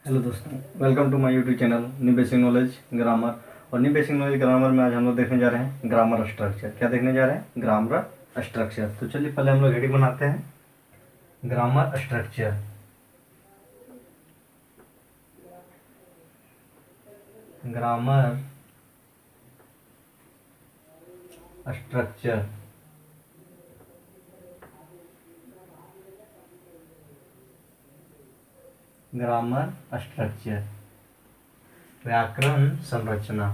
Hello दोस्तों, welcome to my YouTube channel new basic knowledge grammar. और new basic knowledge grammar में आज हम लोग देखने जा रहे हैं ग्रामर स्ट्रक्चर। क्या देखने जा रहे हैं? Grammar structure. तो चलिए पहले हम लोग हेडिंग बनाते हैं, grammar structure. Grammar structure. Grammar structure, व्याकरण संरचना।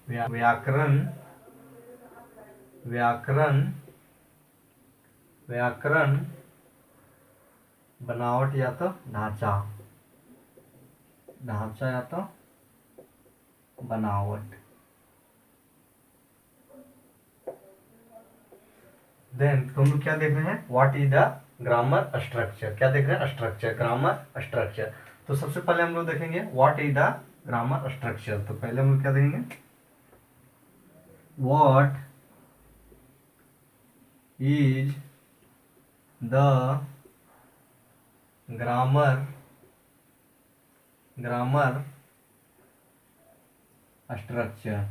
व्याकरण व्याकरण व्याकरण बनावट या तो ढांचा, ढांचा या तो बनावट। देन तुम लोग क्या देख रहे हैं? What is the grammar structure. क्या देख रहे हैं? Structure, grammar structure. तो सबसे पहले हम लोग देखेंगे what is the grammar structure. तो पहले हम लोग क्या देखेंगे? What is the grammar structure.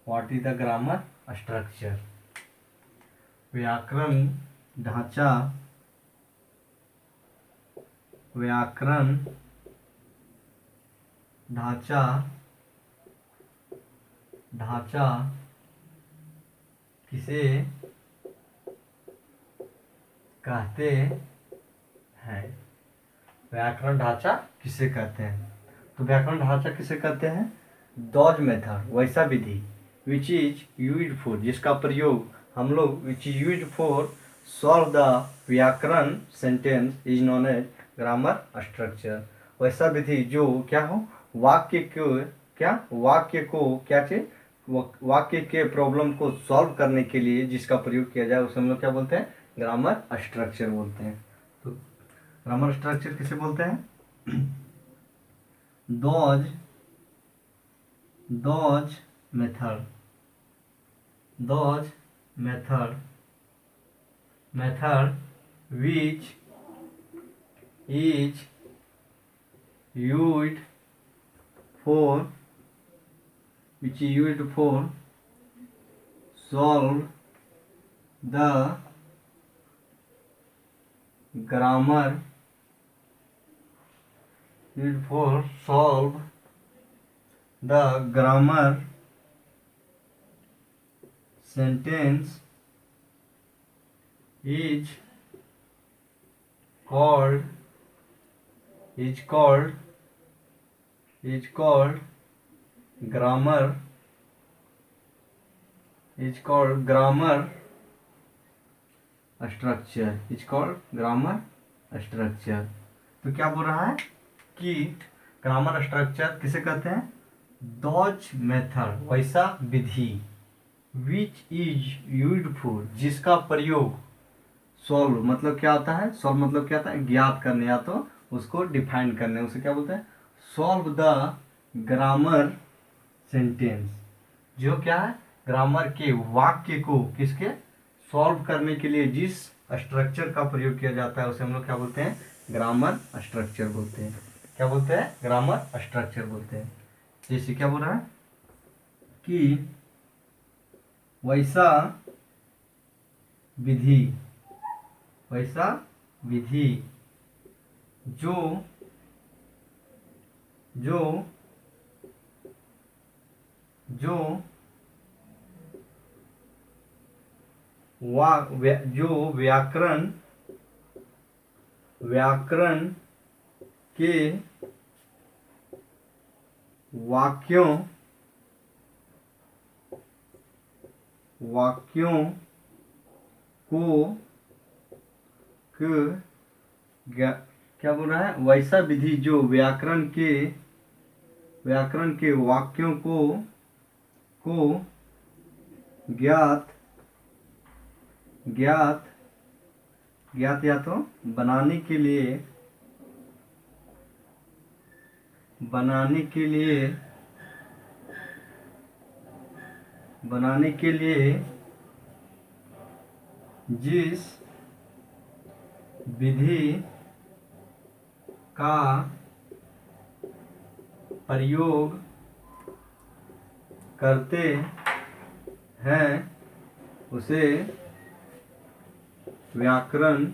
What is the grammar structure? व्याकरण ढांचा, व्याकरण ढांचा, ढांचा किसे कहते हैं? व्याकरण ढांचा किसे कहते हैं? तो व्याकरण ढांचा किसे कहते हैं? दॉज मेथड, वैसा विधि, विच इज यूज्ड फॉर, जिसका प्रयोग हम लोग, which is used for solve the व्याकरण sentence is known as grammar structure. वैसा विधि जो क्या हो, वाक्य को वाक्य के प्रॉब्लम को सॉल्व करने के लिए जिसका प्रयोग किया जाए उसे हम लोग क्या बोलते हैं? ग्रामर स्ट्रक्चर बोलते हैं। तो ग्रामर स्ट्रक्चर किसे बोलते हैं? Those method, which is used for solve the grammar sentence is called grammar structure। तो क्या बोल रहा है कि ग्रामर स्ट्रक्चर किसे कहते हैं? दॉज मेथड, वैसा विधि, विच इज यूज्ड फॉर, जिसका प्रयोग सॉल्व मतलब क्या होता है? सॉल्व मतलब क्या होता है? ज्ञात करने या तो उसको डिफाइन करने, उसे क्या बोलते हैं? Solve the grammar sentence. जो क्या है? ग्रामर के वाक्य को किसके सॉल्व करने के लिए जिस स्ट्रक्चर का प्रयोग किया जाता है उसे हम लोग क्या बोलते हैं? ग्रामर स्ट्रक्चर बोलते हैं। क्या बोलते हैं? ग्रामर स्ट्रक्चर बोलते हैं। जैसे क्या बोल रहा है कि वैसा विधि जो व्याकरण के वाक्यों को क्या बोल रहा है? वैसा विधि जो व्याकरण के वाक्यों को ज्ञात या तो बनाने के लिए जिस विधि का प्रयोग करते हैं उसे व्याकरण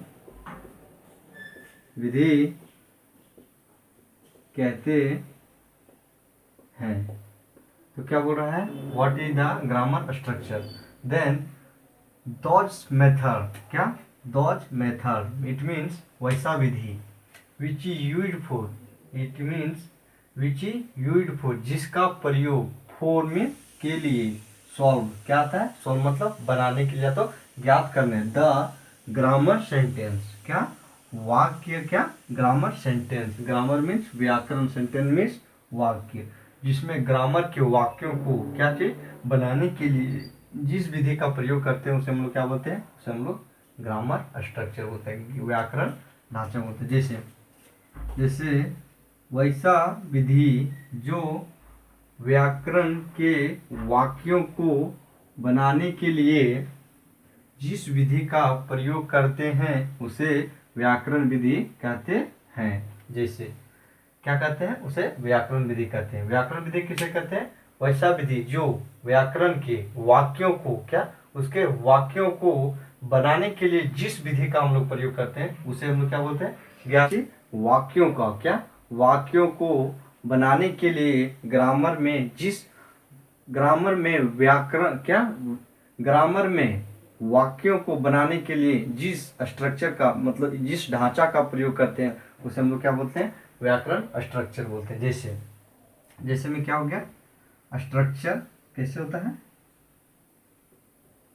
विधि कहते हैं। तो क्या बोल रहा है, what is the grammar structure, then those method, क्या डॉज मेथड, इट मीन्स वैसा विधि, which is used for, it means which is used for, जिसका प्रयोग, फॉर मीन के लिए, सॉल्व क्या आता है, सॉल्व मतलब बनाने के लिए, तो ज्ञात करने, द ग्रामर सेंटेंस, क्या वाक्य, क्या ग्रामर सेंटेंस, ग्रामर मीन्स व्याकरण, सेंटेंस मीन्स वाक्य, जिसमें ग्रामर के वाक्यों को क्या चीज बनाने के लिए जिस विधि का प्रयोग करते हैं उसे हम लोग क्या बोलते हैं, उसे हम लोग ग्रामर स्ट्रक्चर बोलते हैं, व्याकरण ढांचा बोलते हैं। जैसे जैसे वैसा विधि जो व्याकरण के वाक्यों को बनाने के लिए जिस विधि का प्रयोग करते हैं उसे व्याकरण विधि कहते हैं। जैसे क्या कहते हैं, उसे व्याकरण विधि कहते हैं। व्याकरण विधि किसे कहते हैं, वैसा विधि जो व्याकरण के वाक्यों को, क्या उसके वाक्यों को बनाने के लिए जिस विधि का हम लोग प्रयोग करते हैं उसे हम लोग क्या बोलते हैं, वाक्यों का, क्या वाक्यों को बनाने के लिए ग्रामर में जिस, ग्रामर में व्याकरण, क्या ग्रामर में वाक्यों को बनाने के लिए जिस स्ट्रक्चर का, मतलब जिस ढांचा का प्रयोग करते हैं उसे हम लोग क्या बोलते हैं, व्याकरण स्ट्रक्चर बोलते हैं। जैसे जैसे में क्या हो गया, स्ट्रक्चर कैसे होता है,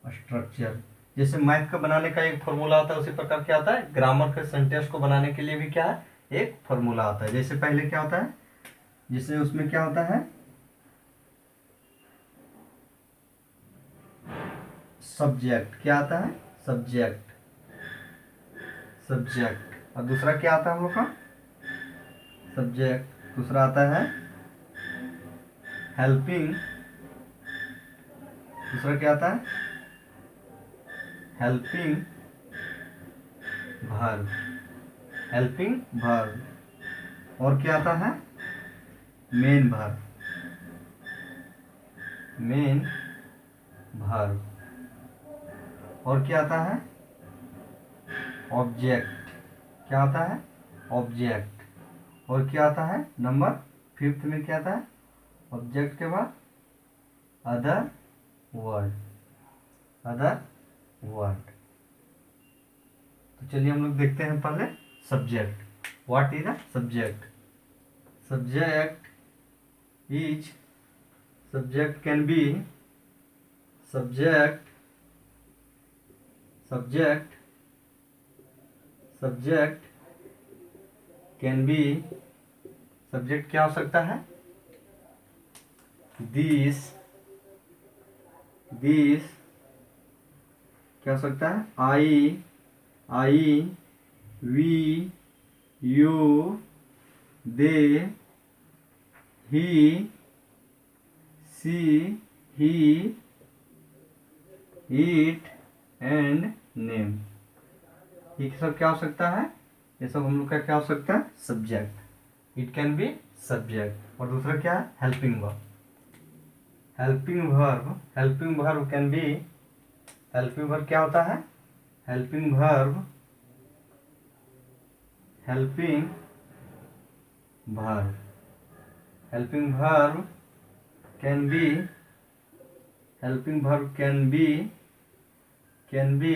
स्ट्रक्चर जैसे मैथ का बनाने का एक फॉर्मूला आता है उसी प्रकार क्या आता है, ग्रामर के सेंटेंस को बनाने के लिए भी क्या है, एक फॉर्मूला आता है। जैसे पहले क्या होता है, जैसे उसमें क्या होता है, सब्जेक्ट, क्या आता है, सब्जेक्ट, सब्जेक्ट, और दूसरा क्या आता है हम लोग का, सब्जेक्ट, दूसरा आता है हेल्पिंग, दूसरा क्या आता है, हेल्पिंग वर्ब, हेल्पिंग वर्ब, और क्या आता है, मेन वर्ब, मेन वर्ब, और क्या आता है, ऑब्जेक्ट, क्या आता है, ऑब्जेक्ट, और क्या आता है, नंबर 5 में क्या आता है, ऑब्जेक्ट के बाद अदर वर्ड, अदर वर्ड। तो चलिए हम लोग देखते हैं पहले subject, what is the subject, subject is, subject can be, subject, subject, subject can be, subject क्या हो सकता है, दिस, दिस क्या हो सकता है, I, we, you, they, he, she, he, it and name, ये सब क्या हो सकता है, ये सब हम लोग का क्या हो सकता है, subject, it can be subject. और दूसरा क्या है, helping verb, helping verb, helping verb can be, helping verb क्या होता है, helping verb, helping verb, helping verb can be, helping verb can B, can be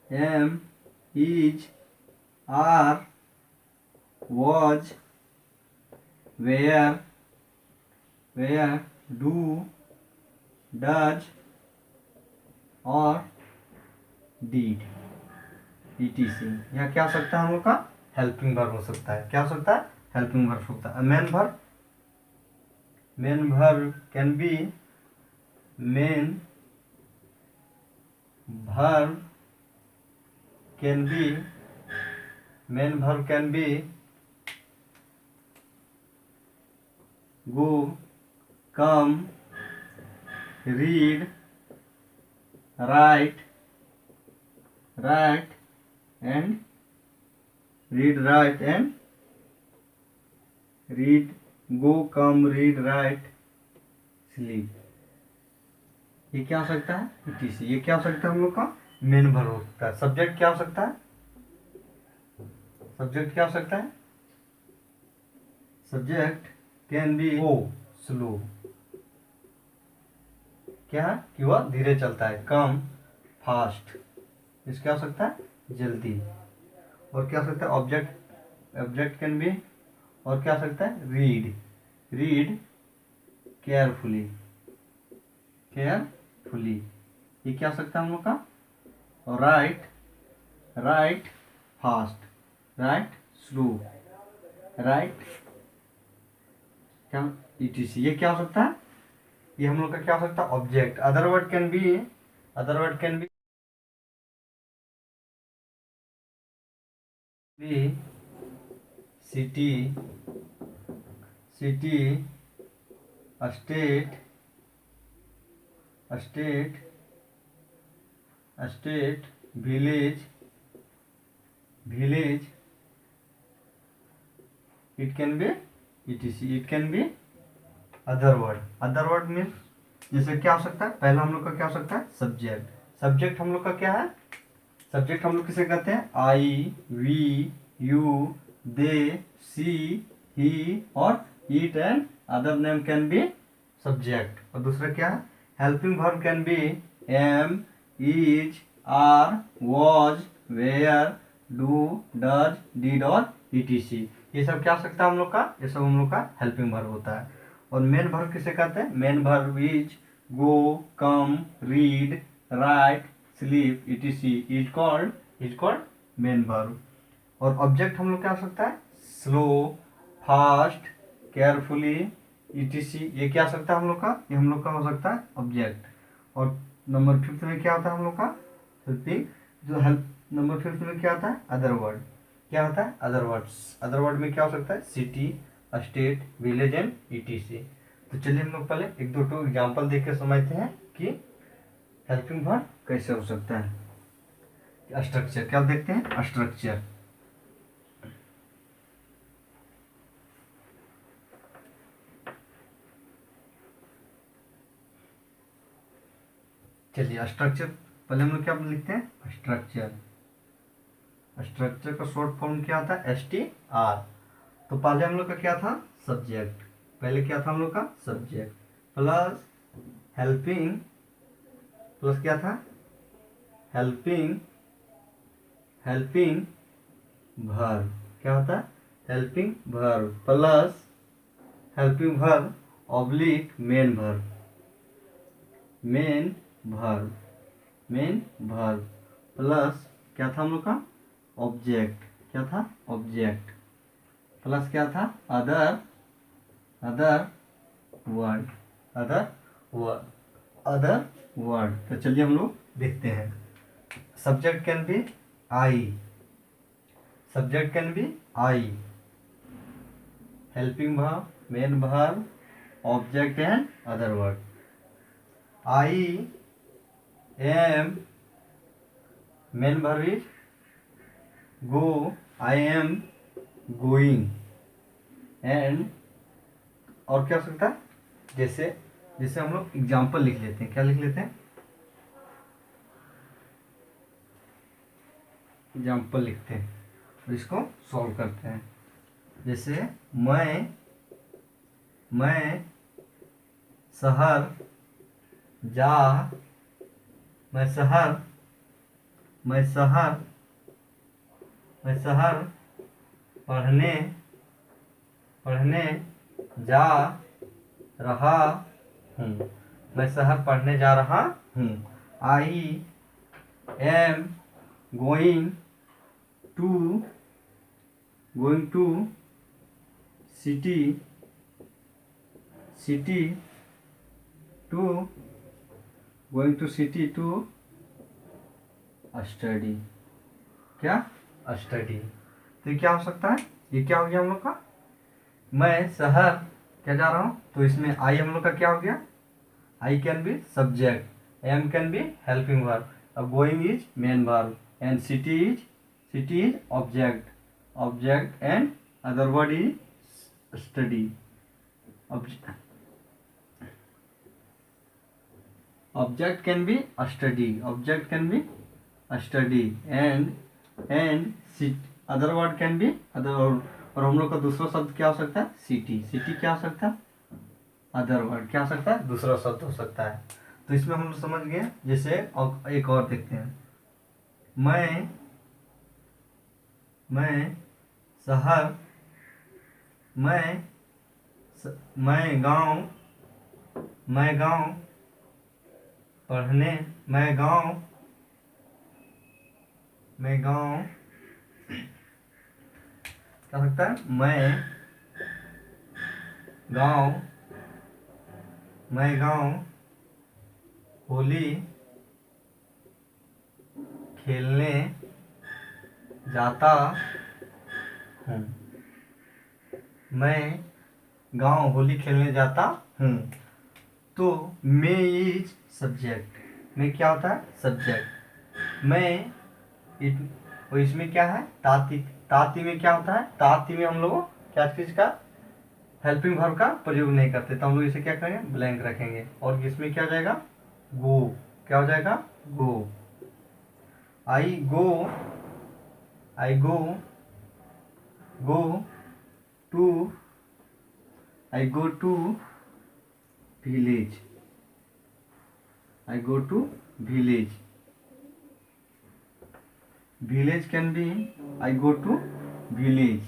am, is, are, was, where, do, does और did, etc। यहाँ क्या हो सकता है हम लोग का, हेल्पिंग वर्ब हो सकता है, क्या हो सकता है, हेल्पिंग वर्ब होता है। Main verb, main verb can B, main verb can be, main verb can be go, come, read, write, right and read, right and read, go come read write sleep. ये क्या हो सकता है? Etc. ये क्या हो सकता है हम लोग का? मेन वर्ब हो सकता है। सब्जेक्ट क्या हो सकता है? सब्जेक्ट क्या हो सकता है? Subject can be go slow, क्या है कि वह धीरे चलता है। कम फास्ट, इस क्या हो सकता है? जल्दी। और क्या हो सकता है? ऑब्जेक्ट, ऑब्जेक्ट कैन बी, और क्या हो सकता है? Read, read carefully, carefully. ये क्या हो सकता है हम लोग का? और right, right fast, right slow, right क्या, ईटीसी। ये क्या हो सकता है? ये हम लोग का क्या हो सकता है? Object. Other word can be, other word can be city, city, state, state, state, village, village. It can be etc, it can be other word. Other word means जैसे क्या हो सकता है? पहला हम लोग का क्या हो सकता है? सब्जेक्ट। सब्जेक्ट हम लोग का क्या है? सब्जेक्ट हम लोग किसे कहते हैं? आई, we, you, they, she, he और it and other name can be subject. और दूसरा क्या है? Helping verb can be am, is, are, was, were, do, does, did और ईटीसी। ये सब क्या हो सकता है हम लोग का? ये सब हम लोग का हेल्पिंग वर्ब होता है। और मेन वर्ब किसे कहते हैं? Main verb is, go, come, read, right, sleep, etc is called main verb. और ऑब्जेक्ट हम लोग क्या हो सकता है? Slow, fast, carefully, etc. ये क्या हो सकता है हम लोग का? ये हम लोग का हो सकता है ऑब्जेक्ट। और नंबर 5 में क्या होता है हम लोग का? हेल्पिंग, जो हेल्प, नंबर 5 में क्या होता है? Other word. क्या होता है? Other words. अदर वर्ड में क्या हो सकता है? City, state, village and etc. तो चलिए हम लोग पहले एक दो एग्जाम्पल देख के समझते हैं कि हेल्पिंग वर्ब कैसे हो सकता है। स्ट्रक्चर क्या देखते हैं? स्ट्रक्चर। चलिए स्ट्रक्चर पहले हम लोग क्या लिखते हैं? स्ट्रक्चर। स्ट्रक्चर का शॉर्ट फॉर्म क्या होता है? STR। तो पहले हम लोग का क्या था? सब्जेक्ट। पहले क्या था हम लोग का? सब्जेक्ट प्लस हेल्पिंग, प्लस क्या था? Helping, helping verb. क्या होता है? Helping verb plus helping verb oblique main verb, main verb, main verb plus क्या था हम लोग का? ऑब्जेक्ट। क्या था? ऑब्जेक्ट प्लस क्या था? Other, other word, other word, other word. तो चलिए हम लोग देखते हैं। Subject can be I, subject can be I, helping verb, main verb, object and other word. I am, main verb is go, I am going. And और क्या हो सकता है? जैसे जैसे हम लोग एग्जाम्पल लिख लेते हैं। क्या लिख लेते हैं? एग्जाम्पल लिखते हैं और इसको सॉल्व करते हैं। जैसे मैं शहर जा, मैं शहर, मैं शहर, मैं शहर पढ़ने, पढ़ने जा रहा हूँ। मैं शहर पढ़ने जा रहा हूँ। I am going to, going to city, city to, going to city to study. क्या? स्टडी। तो ये क्या हो सकता है? ये क्या हो गया हम लोग का? मैं शहर क्या जा रहा हूँ, तो इसमें आई हम लोग का क्या हो गया? I can be subject, am can be helping verb, अब going is main verb, and city is object and other word is study. Object can be a study, and other word can be other, और हम लोग का दूसरा शब्द क्या हो सकता है? सिटी क्या हो सकता है? अदर वर्ड क्या हो सकता है? दूसरा शब्द हो सकता है। तो इसमें हम लोग समझ गए। जैसे एक और देखते हैं। मैं शहर, मैं गांव पढ़ने, मैं गांव क्या सकता है? मैं गांव होली खेलने जाता हूँ। मैं गांव होली खेलने जाता हूँ। तो मे इज सब्जेक्ट। में क्या होता है? सब्जेक्ट। मैं और इसमें क्या है? ताती में क्या होता है? ताती में हम लोग क्या चीज का हेल्पिंग वर्ब का प्रयोग नहीं करते, तो हम लोग इसे क्या करेंगे? ब्लैंक रखेंगे। और इसमें क्या हो जाएगा? गो। क्या हो जाएगा? Go. I go to village. Village can be I go to village.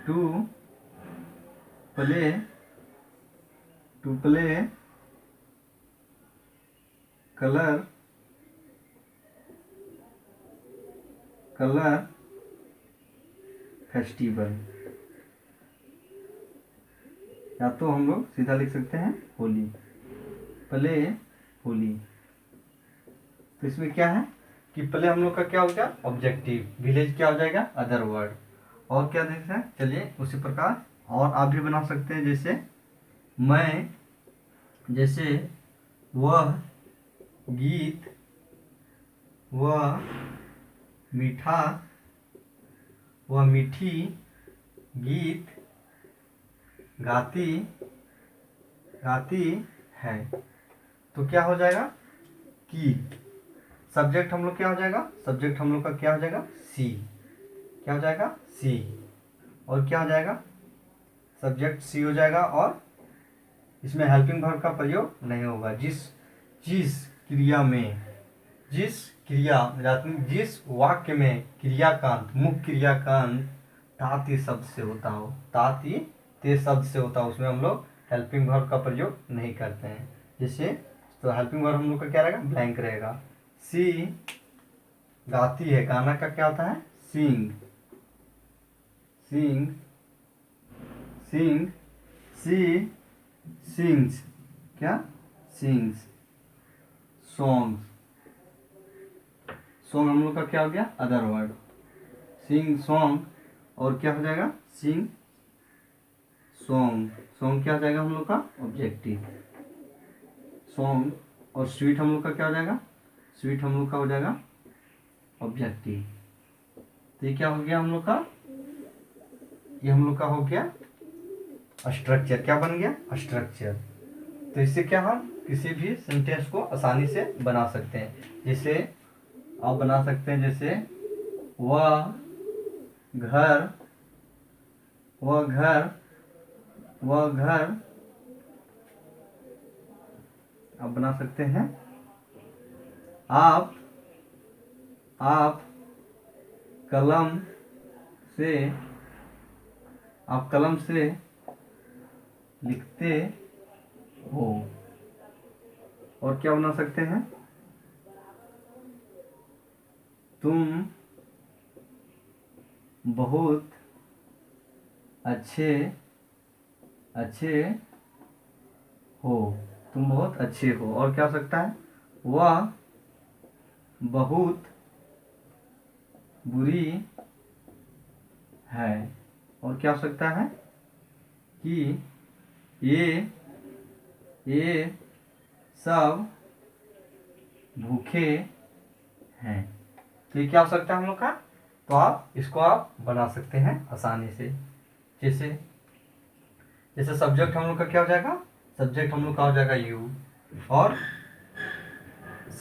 To play color festival। या तो हम लोग सीधा लिख सकते हैं होली, प्ले होली। तो इसमें क्या है कि प्ले हम लोग का क्या हो गया? ऑब्जेक्टिव। विलेज क्या हो जाएगा? Other word. और क्या देखते हैं? चलिए उसी प्रकार और आप भी बना सकते हैं। जैसे वह गीत, वह मीठी गीत गाती है। तो क्या हो जाएगा कि सब्जेक्ट हम लोग क्या हो जाएगा? सब्जेक्ट हम लोग का क्या हो जाएगा? सी। क्या हो जाएगा? सी। और क्या हो जाएगा? सब्जेक्ट सी हो जाएगा और इसमें हेल्पिंग वर्ब का प्रयोग नहीं होगा। जिस वाक्य में क्रियाकांत, मुख्य क्रियाकांत ताती शब्द से होता हो, उसमें हम लोग हेल्पिंग वर्ब का प्रयोग नहीं करते हैं। जैसे तो हेल्पिंग वर्ब हम लोग का क्या रहेगा? ब्लैंक रहेगा। सी गाती है, गाना का क्या होता है? सिंग। सी सिंग्स। क्या? सिंग्स। सॉन्ग हम लोग का क्या हो गया? Other word. सिंग सॉन्ग और क्या हो जाएगा? सिंग सॉन्ग क्या हो जाएगा हम लोग का? ऑब्जेक्टिव। सॉन्ग और स्वीट हम लोग का क्या हो जाएगा? स्वीट हम लोग का हो जाएगा ऑब्जेक्टिव। तो ये क्या हो गया हम लोग का? ये हम लोग का हो गया स्ट्रक्चर। क्या बन गया? स्ट्रक्चर। तो इससे क्या हम किसी भी सेंटेंस को आसानी से बना सकते हैं। जैसे आप बना सकते हैं, जैसे वह घर आप बना सकते हैं। आप कलम से लिखते हो। और क्या बना सकते हैं? तुम बहुत अच्छे हो। और क्या हो सकता है? वह बहुत बुरी है। और क्या हो सकता है कि ये सब भूखे हैं। तो ये क्या हो सकता है हम लोग का? तो आप इसको आप बना सकते हैं आसानी से। जैसे जैसे सब्जेक्ट हम लोग का क्या हो जाएगा? सब्जेक्ट हम लोग का हो जाएगा यू, और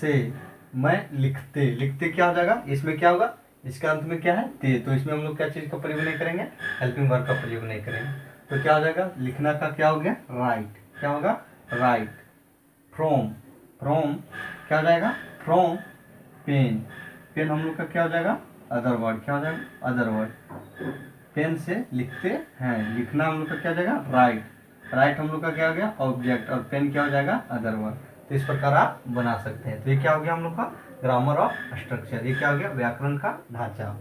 से मैं लिखते, लिखते क्या हो जाएगा? इसमें क्या होगा? इसके अंत में क्या है? ते। तो इसमें हम लोग क्या चीज़ का प्रयोग नहीं करेंगे? हेल्पिंग वर्ब का प्रयोग नहीं करेंगे। तो क्या हो जाएगा? लिखना का क्या हो गया? राइट। क्या होगा? राइट। फ्रॉम, फ्रॉम क्या हो जाएगा? फ्रॉम पेन, पेन हम लोग का क्या हो जाएगा? Other word. क्या हो जाएगा? Other word. पेन से लिखते हैं, लिखना हम लोग का क्या हो जाएगा? राइट। राइट हम लोग का क्या हो गया? ऑब्जेक्ट, और पेन क्या हो जाएगा? Other word. तो इस प्रकार आप बना सकते हैं। तो ये क्या हो गया हम लोग का? Grammar of structure. ये क्या हो गया? व्याकरण का ढांचा।